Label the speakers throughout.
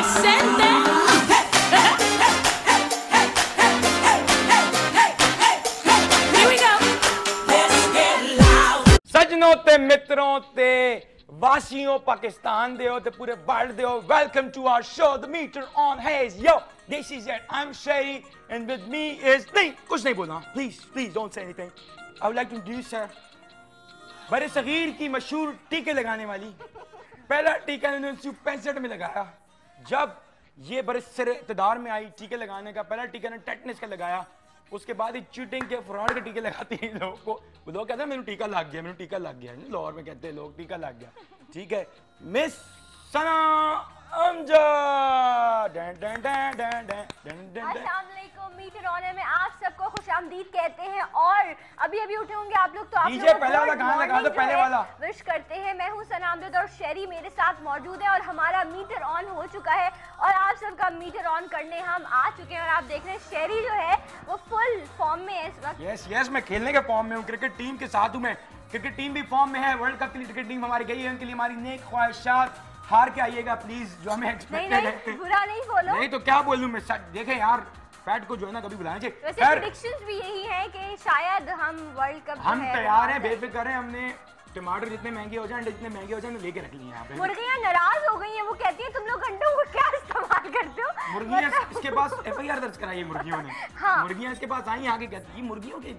Speaker 1: presente. Here we go. Let's get loud.
Speaker 2: सजनों ते मित्रों ते वासियों पाकिस्तान दे हो ते पूरे वर्ल्ड दे हो, welcome to our show The Meter on Haze. Yo, this is it. I'm Shay and with me is नहीं कुछ नहीं बोलना, please don't say anything. I would like to introduce her, बड़े सगीर की मशहूर टीके लगाने वाली। पहला टीका इन्होंने 1965 में लगाया, जब ये बड़े सिर इक़्तिदार में आई। टीके लगाने का पहला टीका ने टेटनस का लगाया, उसके बाद ही चीटिंग के फ्रॉड के टीके लगाती हैं लोगों को। वो लोग कहते हैं मैंने टीका लग गया, मैंने टीका लग गया। लाहौर में कहते हैं लोग टीका लग गया। ठीक है, miss Sana Amjad.
Speaker 3: Meter on में आप सबको खुशामदीद कहते हैं और अभी उठे होंगे आप लोग, तो आप
Speaker 2: डीजे पहले वाला गाना लगा दो, पहले वाला
Speaker 3: विश करते हैं। मैं हूं सना अमजद और शेरी मेरे साथ मौजूद है और हमारा मीटर ऑन हो चुका है और आप सबका मीटर ऑन करने हम आ चुके हैं। और आप देख रहे हैं शेरी जो है वो फुल फॉर्म में है इस वक्त।
Speaker 2: यस मैं खेलने के फॉर्म में हूँ, क्रिकेट टीम के साथ हूँ मैं। क्रिकेट टीम भी फॉर्म में है, वर्ल्ड कप के लिए क्रिकेट टीम हमारी गई है, उनके लिए हमारी नेक ख्वाहिशात। हार के आइएगा प्लीज, जो हमें एक्सपेक्टेड है।
Speaker 3: बुरा नहीं बोलो।
Speaker 2: नहीं तो क्या बोलूं मैं, देखें यार फैट को जो है ना कभी बुलाना चाहिए।
Speaker 3: वैसे प्रेडिक्शंस भी यही है कि शायद हम वर्ल्ड कप
Speaker 2: हम तैयार हैं, बेफिक्र हैं। हमने टमाटर जितने महंगे हो जाए, अंडे जितने महंगे हो जाए, लेके रख लिए यहाँ पे।
Speaker 3: मुर्गियां नाराज हो गई हैं, वो कहती हैं तुम लोग अंडों को क्या इस्तेमाल करते हो।
Speaker 2: मुर्गियां इसके पास FIR दर्ज कराई है मुर्गियों ने।
Speaker 3: हाँ।
Speaker 2: मुर्गियां इसके पास आई, आके कहती है मुर्गियों के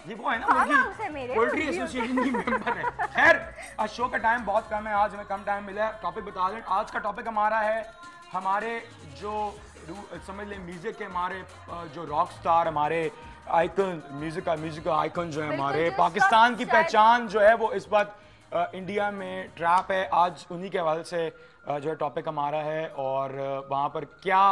Speaker 2: ये वो है ना, मुर्गी पोल्ट्री एसोसिएशन की मेंबर है। खैर आज शो का टाइम बहुत कम है, आज हमें कम टाइम मिला है। टॉपिक बता दें, आज का टॉपिक हमारा है हमारे जो समझ लें म्यूजिक के हमारे जो रॉक स्टार, हमारे आइकन, म्यूजिक आइकन जो है हमारे पाकिस्तान की पहचान जो है वो इस वक्त इंडिया में ट्रैप है। आज उन्हीं के हवाले से जो है टॉपिक हमारा है और वहाँ पर क्या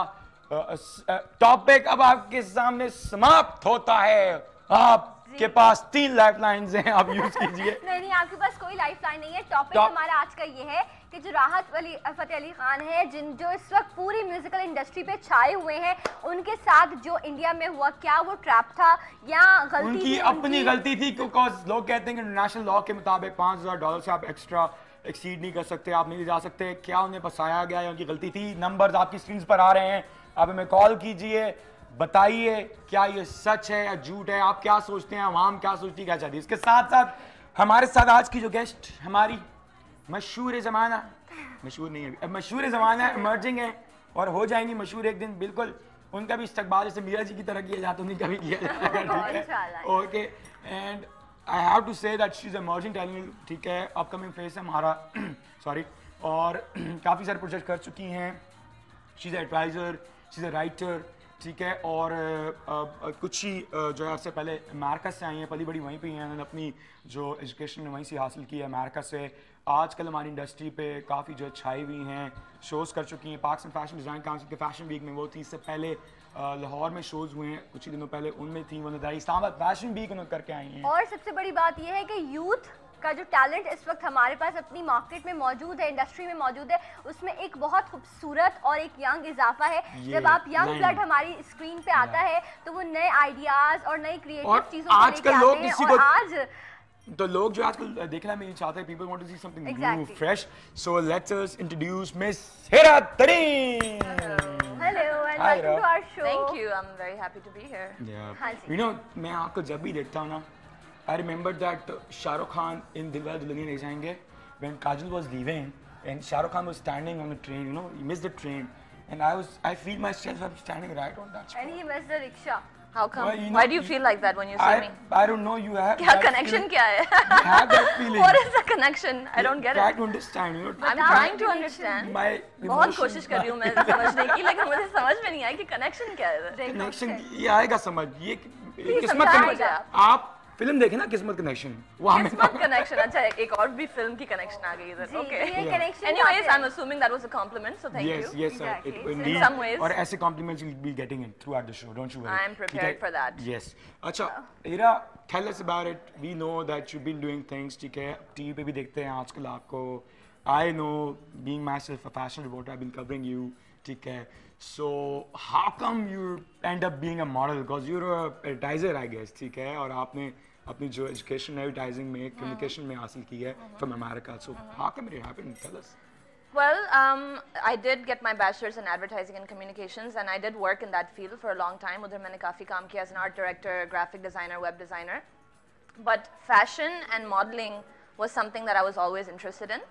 Speaker 2: टॉपिक अब आपके सामने समाप्त होता है। आपके पास 3 लाइफलाइंस हैं, आप यूज कीजिए।
Speaker 3: नहीं, आपके पास कोई लाइफलाइन नहीं है। टॉपिक हमारा आज का ये है कि जो राहत फ़तेह अली खान है, जो इस वक्त पूरी म्यूजिकल इंडस्ट्री पे छाए हुए हैं, उनके साथ जो इंडिया में हुआ, क्या वो ट्रैप था या गलती
Speaker 2: उनकी अपनी गलती थी? बिकॉज लोग कहते हैं कि इंटरनेशनल लॉ के मुताबिक $5000 से आप एक्स्ट्रा एक्सीड नहीं कर सकते, आप नहीं जा सकते। क्या उन्हें फंसाया गया या उनकी गलती थी? नंबर्स आपकी स्क्रीन पर आ रहे हैं, आप हमें कॉल कीजिए, बताइए क्या ये सच है या झूठ है, आप क्या सोचते हैं, आवाम क्या सोचती है, क्या चाहती है। इसके साथ साथ हमारे साथ आज की जो गेस्ट हमारी मशहूर ज़माना, मशहूर नहीं है, मशहूर ज़माना इमर्जिंग है और हो जाएंगी मशहूर एक दिन। बिल्कुल उनका भी इस्तकबाल जैसे मीरा जी की तरह किया जाता, उन्हीं का भी किया जाएगा। ठीक है, okay. And I have to say that she is emerging talent. ठीक है, अपकमिंग फेस है हमारा सॉरी, और काफ़ी सारे प्रोजेक्ट कर चुकी हैं। She is adviser, she is a writer. ठीक है, और कुछ ही जो है उससे पहले अमेरिका से आई हैं, पली बड़ी वहीं पे हैं, उन्होंने अपनी जो एजुकेशन वहीं से हासिल की है अमेरिका से। आजकल हमारी इंडस्ट्री पे काफ़ी जो छाई हुई हैं, शोज़ कर चुकी हैं। पाकिस्तान फैशन डिज़ाइन काउंसिल के फैशन वीक में वो थी, इससे पहले लाहौर में शोज़ हुए हैं कुछ ही दिनों पहले, उनमें थी। उन्होंने इस्लामाबाद फैशन वीक उन्होंने करके आई हैं।
Speaker 3: और सबसे बड़ी बात यह है कि यूथ का जो टैलेंट इस वक्त हमारे पास अपनी मार्केट में मौजूद है, इंडस्ट्री में मौजूद है, उसमें एक बहुत खूबसूरत और एक यंग इजाफा है। जब आप यंग ब्लड हमारी स्क्रीन पे आता है तो वो नए आइडियाज और नई क्रिएटिव चीजों को लेके आते हैं। और आज
Speaker 2: तो लोग जो आजकल देखना नहीं चाहते, people want to see something new, fresh. So let us introduce Miss Hira Tareen.
Speaker 3: Hello and welcome to our show.
Speaker 4: Thank you. I'm very happy to be here.
Speaker 2: Yeah. You know, मैं आपको जब भी देखता हूँ ना, I remember that Shahrukh Khan in Dilwale Dulhaniya Le Jayenge, when Kajol was leaving and Shahrukh Khan was standing on the train, you know, he missed the train, and I feel myself I'm standing right on that spot.
Speaker 3: And he missed the rickshaw.
Speaker 4: How come?
Speaker 2: Well, you know,
Speaker 4: why do you feel like that when you see me?
Speaker 2: I don't know. You have
Speaker 4: क्या connection क्या है?
Speaker 2: You have that feeling.
Speaker 4: What is the connection? I don't get it.
Speaker 2: Try to understand. You know.
Speaker 4: I'm trying to understand.
Speaker 2: My
Speaker 4: बहुत कोशिश कर रही हूँ मैं समझने की, लेकिन मुझे समझ में नहीं आई कि connection क्या है.
Speaker 2: Connection ये आएगा समझ, ये किस्मत। आप फिल्म देखे ना, किस्मत कनेक्शन, वो हमें
Speaker 4: किस्मत कनेक्शन। अच्छा, एक और भी फिल्म की कनेक्शन आ गई इधर। Okay, anyways I am assuming that was a compliment, so thank you.
Speaker 2: yes sir,
Speaker 4: in some ways,
Speaker 2: और ऐसे compliments you'll be getting it throughout the show, don't you worry.
Speaker 4: I am prepared for that.
Speaker 2: Yes. अच्छा हीरा, tell us about it. We know that you've been doing things. ठीक है, TV पे भी देखते हैं आजकल आपको। I know, being myself a fashion reporter, I've been covering you. ठीक है, so how come you end up being a model? Because you're a advertiser, I guess. ठीक है, और आपने अपनी जो एजुकेशन एडवर्टाइजिंग में, कम्युनिकेशन में हासिल की है from America. So how come it happened? Tell us.
Speaker 4: Well, I did get my bachelor's in advertising and communications, and I did work in that field for a long time. उधर मैंने काफ़ी काम किया as an art director, graphic designer, web designer. But fashion and modeling was something that I was always interested in.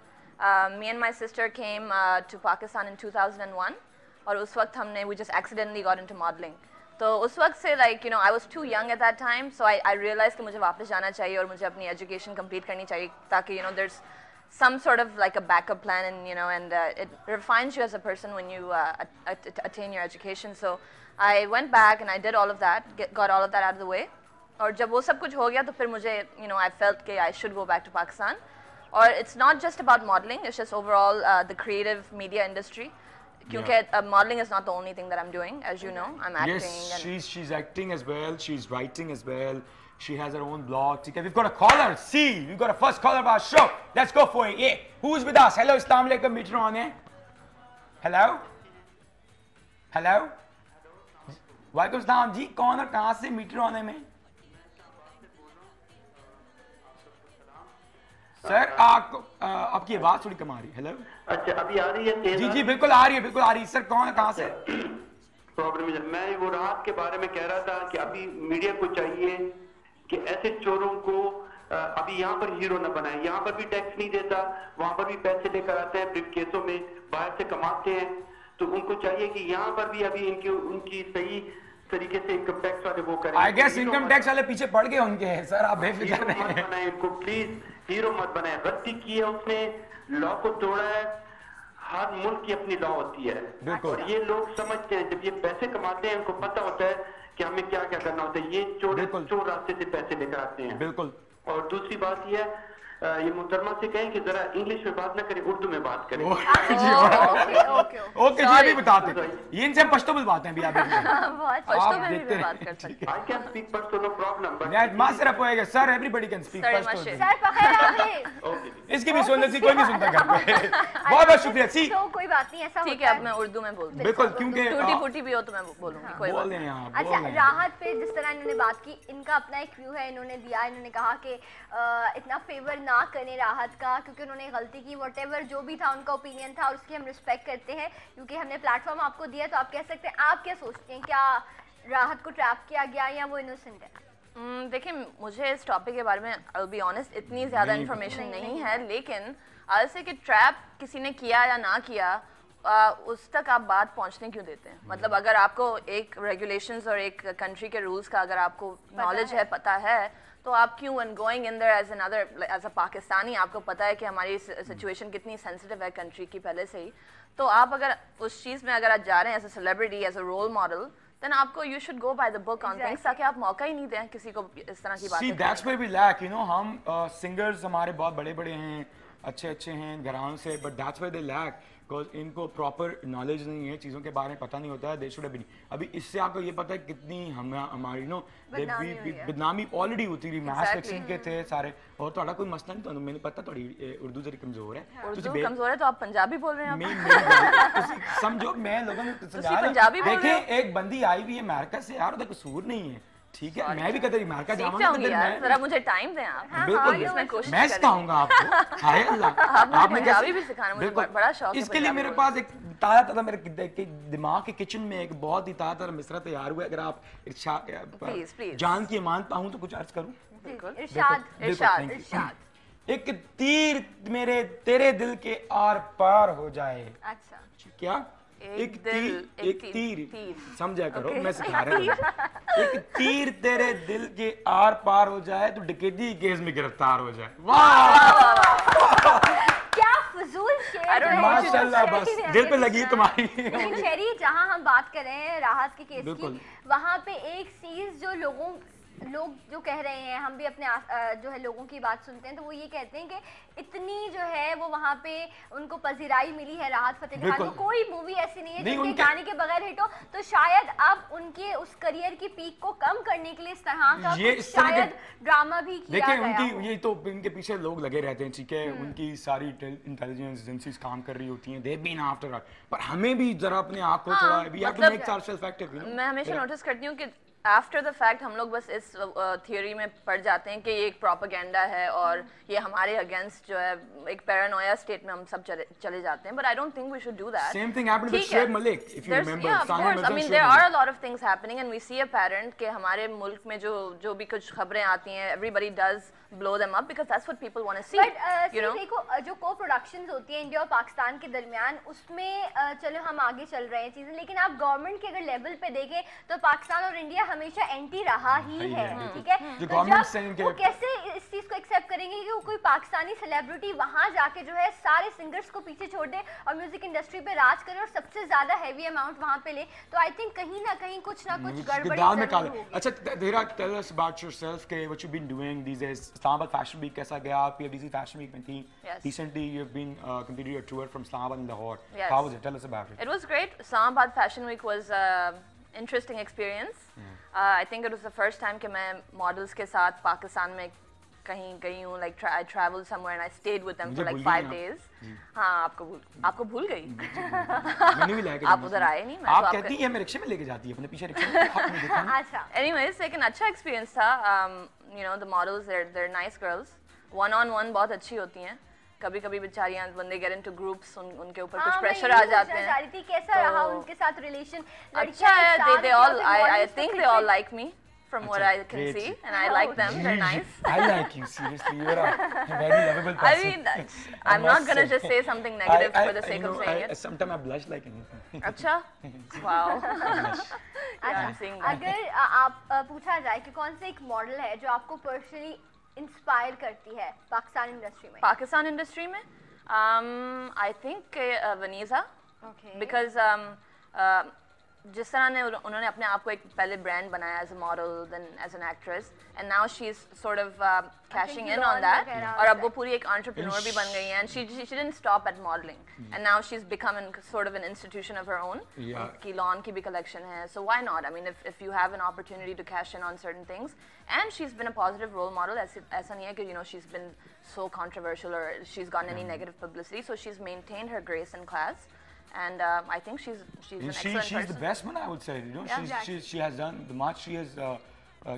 Speaker 4: Me and my sister came to Pakistan in 2001, और उस वक्त हमने we just accidentally got into modeling. तो उस वक्त से like you know I was too young at that time, so I realized कि मुझे वापस जाना चाहिए और मुझे अपनी education complete करनी चाहिए ताकि you know there's some sort of like a backup plan, and you know, and it refines you as a person when you attain your education. So I went back and I did all of that, got all of that out of the way. और जब वो सब कुछ हो गया तो फिर मुझे you know I felt कि I should go back to Pakistan. Or it's not just about modeling, it's just overall the creative media industry. Because modeling is not the only thing that I'm doing, as you know. I'm acting.
Speaker 2: Yes, she's acting as well. She's writing as well. She has her own blog. Okay, we've got a caller. See, we've got a first caller of our show. Let's go for it. Yeah, who's with us? Hello, Assalamu alaikum, meter on है. Hello. Hello. वालेकुम सलाम जी. कौन और कहाँ से metre on है में? Sir आपकी आवाज थोड़ी कम आ रही है. हेलो.
Speaker 5: अच्छा, अभी आ रही है?
Speaker 2: जी जी बिल्कुल आ रही है, बिल्कुल आ रही है. सर कौन है, कहाँ से?
Speaker 5: प्रॉब्लम है, मैं वो राहत के बारे में कह रहा था कि अभी मीडिया को चाहिए कि ऐसे चोरों को अभी यहाँ पर हीरो न बनाए. यहाँ पर भी टैक्स नहीं देता, वहाँ पर भी पैसे लेकर आते हैं ब्रीफ केसों में, बाहर से कमाते हैं. तो उनको चाहिए कि यहाँ पर भी अभी उनकी सही तरीके से इनकम टैक्स वाले वो करें.
Speaker 2: आई गेस इनकम टैक्स वाले पीछे पड़ गए उनके. सर आप बेफिक्र
Speaker 5: मत बनाए इनको, प्लीज हीरो मत बनाए. गलती की है उसने, लॉ को तोड़ा है. हर मुल्क की अपनी लॉ होती है और ये लोग समझते हैं. जब ये पैसे कमाते हैं उनको पता होता है कि हमें क्या क्या करना होता है. ये चोर रास्ते से पैसे लेकर आते हैं.
Speaker 2: बिल्कुल.
Speaker 5: और दूसरी बात ये है, ये मुहतरमा से कहें कि जरा इंग्लिश में बात ना करें, उर्दू में बात करें.
Speaker 2: ओके जी, अभी बताते हैं. ये इनसे हम पश्तो में बात हैं. अभी आप
Speaker 4: पश्तो में भी बात कर सकते हैं.
Speaker 5: I can speak Pashto, no problem.
Speaker 2: That मासरफ होएगा sir. Everybody can speak Pashto.
Speaker 3: Sir पकड़ आपने.
Speaker 2: इसकी भी सुनने से कोई नहीं सुनता घर पे. बहुत बहुत शुक्रिया. सी
Speaker 3: तो कोई बात नहीं, ऐसा
Speaker 4: ठीक है. अब मैं उर्दू में बोलती हूँ.
Speaker 2: बिल्कुल, क्योंकि
Speaker 4: टूटी फूटी भी हो तो मैं बोलूँगी. कोई बात नहीं.
Speaker 3: अच्छा, राहत पे जिस तरह इन्होंने बात की, इनका अपना एक व्यू है. इन्होंने दिया, इन्होंने कहा कि इतना फेवर ना करें राहत का, क्योंकि उन्होंने गलती की. व्हाटएवर जो भी था उनका ओपिनियन था और उसकी हम रिस्पेक्ट करते हैं, क्योंकि हमने प्लेटफॉर्म आपको दिया. तो आप कह सकते हैं, आप क्या सोचते हैं, क्या राहत को ट्रैप किया गया या वो इनोसेंट है?
Speaker 4: देखिए, मुझे इस टॉपिक के बारे में आई विल बी ऑनेस्ट इतनी ज़्यादा इन्फॉर्मेशन नहीं है, लेकिन ऐसे कि ट्रैप किसी ने किया या ना किया, उस तक आप बात पहुंचने क्यों देते हैं? मतलब अगर आपको एक रेगुलेशंस और एक कंट्री के रूल्स का अगर आपको नॉलेज है, पता है, तो आप क्यों and going in there as a Pakistani, आपको पता है कि हमारी सिचुएशन कितनी सेंसिटिव है कंट्री की पहले से ही. तो आप अगर उस चीज़ में अगर आप जा रहे हैं as a celebrity, as a role model, then आपको you should go by the book on things, ताकि आप मौका ही नहीं दें किसी को इस तरह की बातें.
Speaker 2: See, that's where we lack, you know. हम सिंगर्स हमारे बहुत बड़े बड़े हैं, अच्छे अच्छे हैं घरानों से, but that's where they lack. Because इनको प्रॉपर नॉलेज नहीं है, चीज़ों के बारे में पता नहीं होता है. They should have been. अभी इससे आपको ये पता है कितनी हमारी नो बदनामी ऑलरेडी होती रही. मैथ्स सेक्शन के थे सारे, और थोड़ा कोई मसला नहीं. तो मैंने पता थोड़ी उर्दू जरी कमजोर है.
Speaker 4: उर्दू कमजोर है तो आप पंजाबी बोल रहे हैं.
Speaker 2: समझो, मैं लोगों को देखिए, एक बंदी आई हुई है अमेरिका से यार, उसका कसूर नहीं है. ठीक है, मैं भी कदर अमेरिका जाऊंगा
Speaker 4: यार, जरा मुझे टाइम दें आप.
Speaker 2: बिल्कुल, मैं सिखाऊंगा आपको. हाय अल्लाह,
Speaker 4: आपने पंजाबी भी सिखाना, मुझे बड़ा शौक है.
Speaker 2: इसके लिए मेरे पास एक ताज़ा मेरे दिमाग के किचन में एक बहुत ही ताज़ा मिसरा तैयार हुआ है. अगर आप जान की अमानत पाऊं तो कुछ अर्ज करूं.
Speaker 3: इरशाद.
Speaker 2: एक तीर मेरे तेरे दिल के आर पार हो जाए.
Speaker 3: अच्छा,
Speaker 2: क्या? एक तीर समझा करो, मैं सिखा रहा हूँ. एक तीर तेरे दिल के आर पार हो जाए तो डकैती केस में गिरफ्तार हो जाए. वाह,
Speaker 3: क्या फजूल शेर.
Speaker 2: माशाल्लाह, बस दिल पे लगी तुम्हारी.
Speaker 3: शेरी, जहाँ हम बात कर रहे हैं राहत के केस की, वहाँ पे एक चीज जो लोग जो कह रहे हैं, हम भी अपने जो है लोगों की बात सुनते हैं, तो वो ये कहते हैं कि इतनी जो है वो वहाँ पे उनको पजीराई मिली है राहत फतेह खान को. कोई मूवी ऐसी नहीं है जिनके गाने के बगैर हिट हो. तो शायद अब उनके उस करियर की पीक को कम करने के लिए इस तरह का शायद ड्रामा भी किया गया.
Speaker 2: उनकी ये तो इनके पीछे लोग लगे रहते हैं. ठीक है, उनकी सारी इंटेलिजेंस एजेंसीज काम कर रही होती हैं. दे बीन आफ्टर, पर हमें भी जरा अपने आप को थोड़ा, we have to make ourselves effective.
Speaker 4: मैं हमेशा नोटिस करती हूँ कि आफ्टर द फैक्ट हम लोग बस इस थियोरी में पड़ जाते हैं कि ये एक प्रोपेगेंडा है और ये हमारे अगेंस्ट जो है एक पैरानोया स्टेट में हम सब चले जाते हैं, but I don't think we should do that.
Speaker 2: Same thing happened with Shoaib Malik, if you remember.
Speaker 4: Yeah, of course. I mean, there are a lot of things happening, and we see a pattern कि हमारे मुल्क में जो भी कुछ खबरें आती हैं, everybody does blow them up because that's what people want to see.
Speaker 3: But
Speaker 4: you know,
Speaker 3: देखो जो co-productions होती हैं इंडिया और पाकिस्तान के दरमियान, उसमें चलो हम आगे चल रहे हैं चीजें, लेकिन आप गवर्नमेंट के अगर लेवल पे देखें तो पाकिस्तान और इंडिया हमेशा एंटी रहा ही है, ठीक है.
Speaker 2: जो
Speaker 3: तो
Speaker 2: गवर्नमेंट
Speaker 3: जब
Speaker 2: से
Speaker 3: वो कैसे इस चीज को एक्सेप्ट करेंगे कि कोई पाकिस्तानी सेलिब्रिटी वहां जाके जो है सारे सिंगर्स को पीछे छोड़ दे और म्यूजिक इंडस्ट्री पे राज करे और सबसे ज्यादा हैवी अमाउंट वहां पे ले, तो आई थिंक कहीं ना कहीं कुछ ना कुछ गड़बड़ी जरूर होगी.
Speaker 2: अच्छा Dhira, tell us about yourself के what you've been doing these days. Islamabad Fashion Week कैसा गया? आप PFDC Fashion Week में थी.
Speaker 4: Yes.
Speaker 2: Recently you've been completed your tour from Islamabad and Lahore.
Speaker 4: Yes.
Speaker 2: How was it? Tell us about it.
Speaker 4: it was great. Islamabad Fashion Week was interesting experience. I think it was the first time कि मैं models के साथ पाकिस्तान में कहीं गई हूँ. Like I traveled somewhere and I stayed with them for like 5 days. हाँ, आपको भूल गई.
Speaker 2: मैंने भी लाया.
Speaker 4: आप उधर आए नहीं. मैं
Speaker 2: आप कहती हैं मैं रिक्शे में लेके जाती है अपने पीछे रिक्शे में. आपने देखा नहीं?
Speaker 3: अच्छा.
Speaker 4: Anyways, लेकिन अच्छा एक्सपीरियंस था. You know, the models, they're nice girls. One-on-one बहुत अच्छी होती हैं. कभी-कभी बेचारियां when they get into groups उनके ऊपर कुछ प्रेशर आ जाते हैं.
Speaker 3: कैसा रहा उनके साथ रिलेशन?
Speaker 4: अच्छा है. They all I think they all like me. From what I can see, and I like them. They're nice.
Speaker 2: I like you, seriously. You're a very lovable person.
Speaker 4: I mean, I'm not gonna just say something negative for the sake of saying it.
Speaker 2: Sometimes I blush like anything.
Speaker 4: अच्छा? Wow.
Speaker 3: अच्छा, अगर आप पूछा जाए कि कौन से एक मॉडल है जो आपको पर्सनली इंस्पायर करती है पाकिस्तान इंडस्ट्री में?
Speaker 4: पाकिस्तान इंडस्ट्री में, I think Vanessa.
Speaker 3: Okay.
Speaker 4: Because जिस तरह ने उन्होंने अपने आप को एक पहले ब्रांड बनाया as a model, then as an actress, and now she is sort of cashing in on that, और अब वो पूरी एक एंटरप्रेन्योर भी बन गई है, and she didn't stop at modeling, and now she's become sort of an institution of her own. की लॉन की भी कलेक्शन है, so why not? I mean, if you have an opportunity to cash in on certain things, and she's been a positive role model. ऐसा नहीं है कि you know she's been so controversial or she's gotten any negative publicity, so she's maintained her grace and class. And I think she's an excellent person.
Speaker 2: She's the best one, I would say. You know,
Speaker 4: Yeah,
Speaker 2: she has done the much.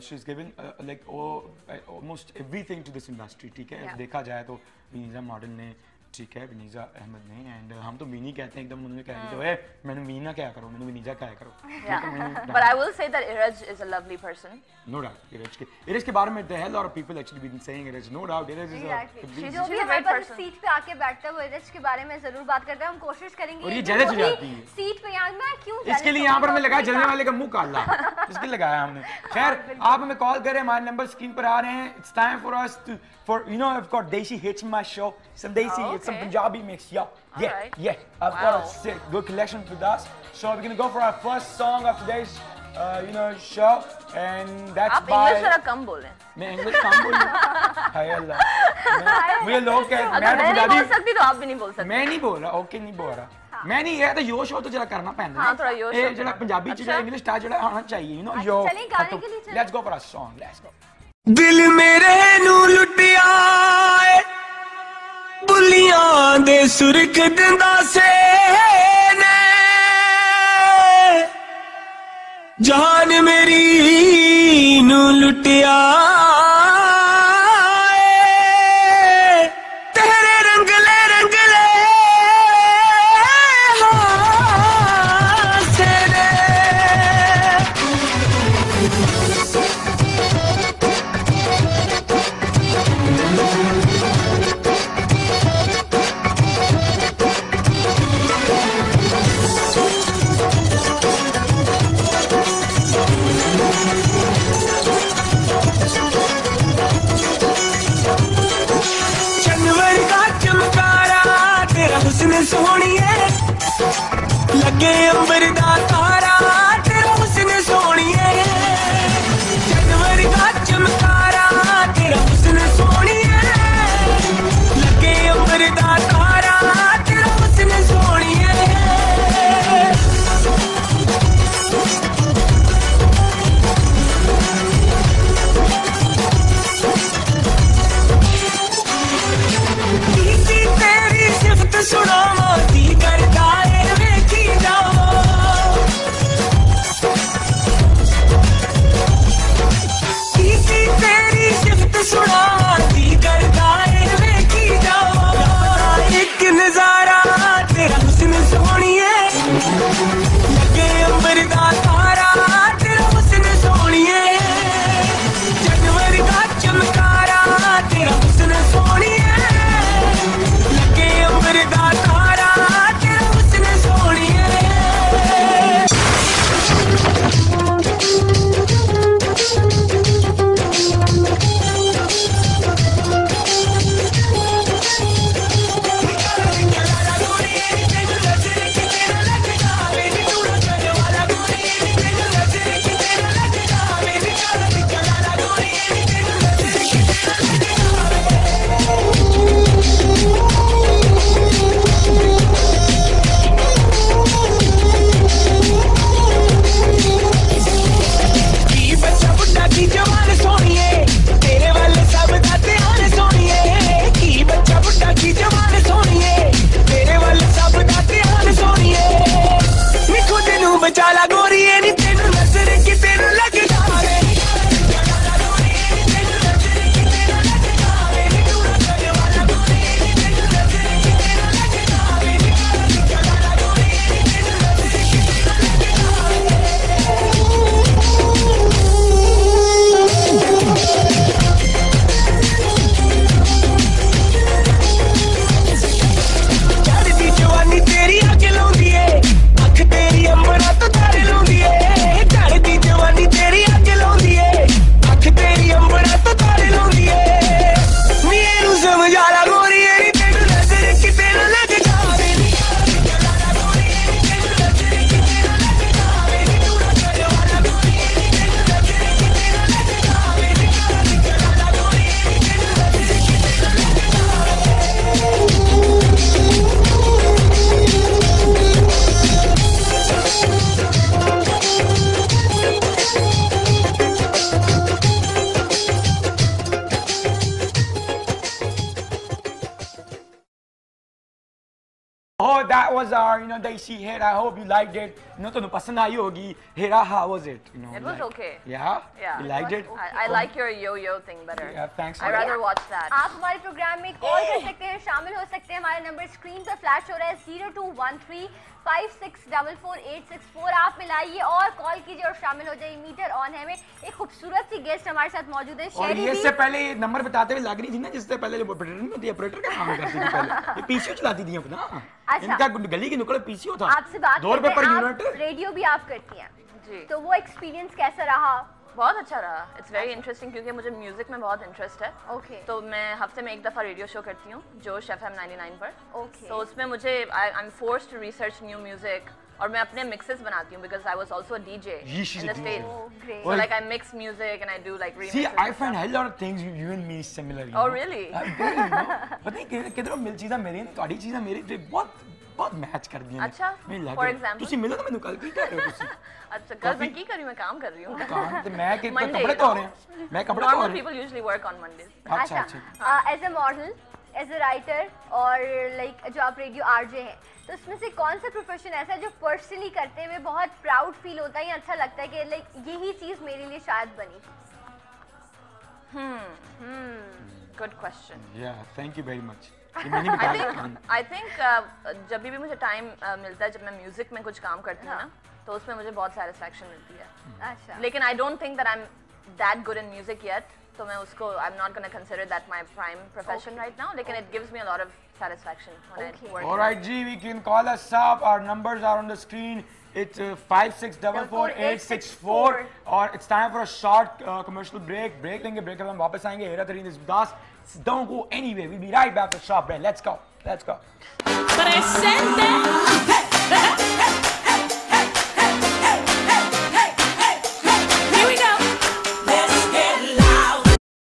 Speaker 2: She's given like almost everything to this industry. ठीक है, देखा जाए तो Veena model ने, ठीक है, विनीजा अहमद ने, and हम तो वीनी कहते हैं एकदम. उन्होंने कहा तो है मैंने वीना क्या करो, मैंने विनीजा क्या करो.
Speaker 4: But I will say that Iraj is a lovely person.
Speaker 2: No doubt. Iraj के बारे में the hell lot of people actually been saying Iraj. No doubt. Iraj is a
Speaker 3: जो भी हमारे पास सीट पे आके बैठता है वो इरज के बारे में जरूर बात करते हैं. हम कोशिश करेंगे.
Speaker 2: और ये जेलस हो जाती है
Speaker 3: सीट पे. यहाँ मैं क्यों
Speaker 2: इसके लिए यहाँ पर मैं लगाया जलने वाले का मुंह काला. इसके लगाया हमने. खैर आप हमें कॉल करें, हमारे नंबर स्क्रीन पर आ रहे हैं. It's time for us to you know I've got Desi hits in my show. Some Desi, it's some Punjabi mix. Yeah. I've got a sick good collection with us. So we're gonna go for our first song of today's show, and that's
Speaker 4: आप
Speaker 2: by.
Speaker 4: English जरा कम बोलें.
Speaker 2: मैं English कम बोलूँ. हाय अल्लाह. मुझे लोग कहते
Speaker 4: मैं नहीं बोल सकती तो आप भी नहीं बोल सकते.
Speaker 2: मैं नहीं बोल रहा. ओके नहीं बोल रहा. मैं नहीं है तो यो शो तो जरा करना पैंदा.
Speaker 4: हाँ, थोड़ा यो शो.
Speaker 2: जरा पंजाबी च इंग्लिश टा जरा आना चाहिए. You know yo. Let's go for a song. Let's go.
Speaker 6: दिल मेरे नू लुटिया बुलियां दे सुरख दिंदा से ने जान मेरी नू लुटिया तेरे रंगले हासे ने हुस्न सोहणिए लगे अंबर दा तारा तेरा हुस्न सोहणिए जनवर दा चमकारा तेरा हुस्न सोहणिए लगे अंबर दा तारा तेरा हुस्न सोहणिए तेरी सिफत सुनावा की करदा है वेखी जावा लगे अंबर दा तारा तेरा हुस्न सोहणिए जनवरी दा चमकारा तेरा हुस्न सोहणिए लगे अंबर दा तारा तेरा हुस्न सोहणिए की बच्चा बुड्ढा की जवान सोहणिए तेरे वाले सब दा ध्यान सोहणिए की बच्चा बुड्ढा की जवान सोहणिए तेरे वाले सब दा ध्यान सोहणिए नी खुद नू बचा ला गोरीए नी तेनू नजर किते न लग जावे चढ़दी जवानी तेरी अग लाउंदी ए अख तेरी अंबरा तो तारे लाउंदी ए चढ़दी जवानी तेरी अग लाउंदी ए अख तेरी अंबरा तो तारे लाउंदी ए नी एनू समझा ला गोरीए नी तेनू नजर किते न लग जावे
Speaker 2: Oh, that was our, Daisy hit. I hope you liked it. तो पसंद आई होगी. Hira, how was it?
Speaker 4: It was okay.
Speaker 2: Yeah?
Speaker 4: Yeah.
Speaker 2: You liked it?
Speaker 4: I like your yo-yo thing better.
Speaker 2: Yeah, thanks.
Speaker 4: I'd rather watch that.
Speaker 3: आप हमारे programme में call कर सकते हैं, शामिल हो सकते हैं. हमारा नंबर स्क्रीन पर फ्लैश हो रहा है 0213564484. आप मिलाइए और कॉल कीजिए और शामिल हो जाइए. मीटर ऑन है में एक खूबसूरत सी गेस्ट हमारे साथ मौजूद है.
Speaker 2: और ये इससे पहले ये नंबर बताते हुए लग रही थी ना, जिससे पहले ऑपरेटर नहीं होती, ऑपरेटर का काम करती थी पहले. ये पीसीओ चलाती थी अपना.
Speaker 3: अच्छा.
Speaker 2: इनका गली के नुक्कड़ पीसीओ था.
Speaker 3: आपसे बात
Speaker 2: 2 रुपए पर
Speaker 3: करते हैं.
Speaker 2: यूनिट.
Speaker 3: आप रेडियो भी आप करती हैं,
Speaker 4: जी.
Speaker 3: तो वो एक्सपीरियंस कैसा रहा?
Speaker 4: बहुत अच्छा रहा. इट्स वेरी इंटरेस्टिंग क्योंकि मुझे म्यूजिक में बहुत इंटरेस्ट है.
Speaker 3: ओके.
Speaker 4: तो मैं हफ्ते में एक दफ़ा रेडियो शो करती हूँ जोश FM 99 पर.
Speaker 3: ओके.
Speaker 4: तो उसमें मुझे I am forced to research new music और मैं अपने मिक्सेस बनाती हूँ because I was also a DJ
Speaker 2: She's
Speaker 4: in
Speaker 2: a
Speaker 4: the
Speaker 2: DJ.
Speaker 4: Stage.
Speaker 3: Oh, great.
Speaker 4: So like I mix music and I do like remixes.
Speaker 2: See, I
Speaker 4: and
Speaker 2: find
Speaker 4: stuff.
Speaker 2: a lot of things you and me similar.
Speaker 4: Oh, really?
Speaker 2: पता नहीं किधरों मिल चीज़ां मेरी ਤੁਹਾਡੀ ਚੀਜ਼ਾਂ ਮੇਰੀ ਤੇ ਬਹੁਤ match ਕਰਦੀਆਂ ਨੇ.
Speaker 4: अच्छा,
Speaker 2: ਮੈਨੂੰ ਲੱਗ
Speaker 4: for
Speaker 2: ਰਿਹਾ।
Speaker 4: example?
Speaker 2: ਤੁਸੀਂ ਮਿਲੋ ਤਾਂ ਮੈਨੂੰ ਕੱਲ ਕੀ ਕਰ ਰਹੇ ਹੋ ਤੁਸੀਂ?
Speaker 4: अच्छा कल मैं की कर रही हूँ, मैं काम कर रही हूँ.
Speaker 2: काम ਤੇ ਮੈਂ ਕਿ
Speaker 4: Monday,
Speaker 2: ਕੱਪੜੇ ਧੋ ਰਹੇ ਹਾਂ. मैं कपड़े धो
Speaker 4: Normal
Speaker 2: रहे
Speaker 4: people usually work on Mondays.
Speaker 2: अच्छा अच्छा.
Speaker 3: As a model, as a writer और लाइक जो आप रेडियो आरजे हैं, तो उसमें से कौन सा प्रोफेशन ऐसा है जो पर्सनली करते हुए बहुत प्राउड फील होता है या अच्छा लगता है कि लाइक यही चीज़ मेरे लिए शायद बनी?
Speaker 4: Good question.
Speaker 2: Yeah, thank you very much. ये मैंने बताया.
Speaker 4: I think जब भी मुझे टाइम मिलता है, जब मैं म्यूजिक में कुछ काम करती हूँ ना, तो उसमें मुझे बहुत सेटिस्फेक्शन मिलती है.
Speaker 3: अच्छा.
Speaker 4: लेकिन I don't think that I'm that good in music yet. तो मैं उसको I'm not gonna consider that my prime profession right now. लेकिन it gives me a lot of satisfaction when I work.
Speaker 2: All right, G, we can call us up. Our numbers are on the screen. It's 5644-864. और it's time for a short commercial break. Break लेंगे, break के बाद हम वापस आएंगे. हेरा तरीन इस दास. Don't go anywhere. We'll be right back for short break. Let's go. Let's go.
Speaker 1: Presente.